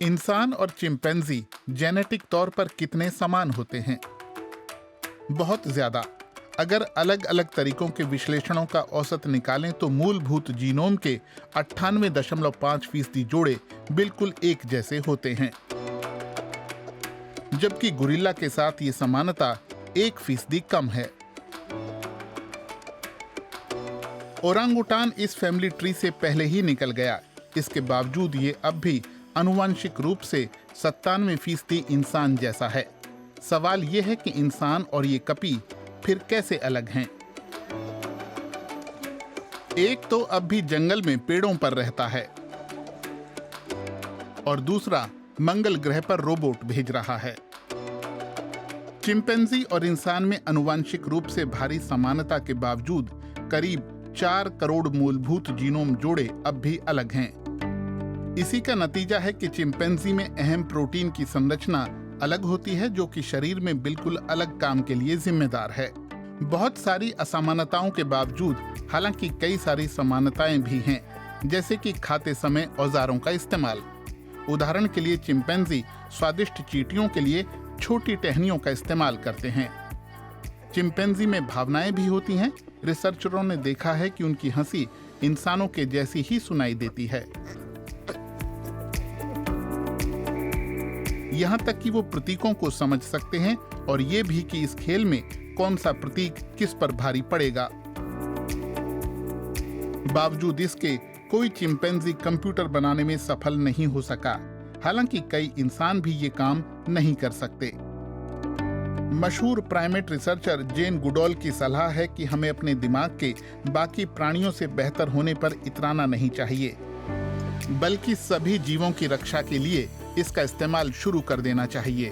इंसान और chimpanzee genetic तौर पर कितने समान होते हैं? बहुत ज्यादा। अगर अलग अलग तरीकों के विश्लेषणों का औसत निकालें तो मूलभूत जीनोम के 98.5% जोड़े बिल्कुल एक जैसे होते हैं, जबकि गोरिल्ला के साथ ये समानता 1% कम है। ओरांगुटान इस फैमिली ट्री से पहले ही निकल गया। इसके बावजूद ये अब भी आनुवंशिक रूप से 97% इंसान जैसा है। सवाल यह है कि इंसान और ये कपी फिर कैसे अलग हैं? एक तो अब भी जंगल में पेड़ों पर रहता है और दूसरा मंगल ग्रह पर रोबोट भेज रहा है। चिंपैंजी और इंसान में आनुवंशिक रूप से भारी समानता के बावजूद करीब 4 करोड़ मूलभूत जीनोम जोड़े अब भी अलग हैं। इसी का नतीजा है कि चिंपैंजी में अहम प्रोटीन की संरचना अलग होती है, जो कि शरीर में बिल्कुल अलग काम के लिए जिम्मेदार है। बहुत सारी असमानताओं के बावजूद हालांकि कई सारी समानताएं भी हैं, जैसे कि खाते समय औजारों का इस्तेमाल। उदाहरण के लिए चिंपैंजी स्वादिष्ट चींटियों के लिए छोटी टहनियों का इस्तेमाल करते हैं। चिंपैंजी में भावनाएं भी होती हैं। रिसर्चरों ने देखा है कि उनकी हंसी इंसानों के जैसी ही सुनाई देती है, यहाँ तक कि वो प्रतीकों को समझ सकते हैं और ये भी कि इस खेल में कौन सा प्रतीक किस पर भारी पड़ेगा। बावजूद इसके कोई चिंपैंजी कंप्यूटर बनाने में सफल नहीं हो सका। हालांकि कई इंसान भी ये काम नहीं कर सकते। मशहूर प्राइमेट रिसर्चर जेन गुडॉल की सलाह है कि हमें अपने दिमाग के बाकी प्राणियों से बेहतर होने पर इतराना नहीं चाहिए, बल्कि सभी जीवों की रक्षा के लिए इसका इस्तेमाल शुरू कर देना चाहिए।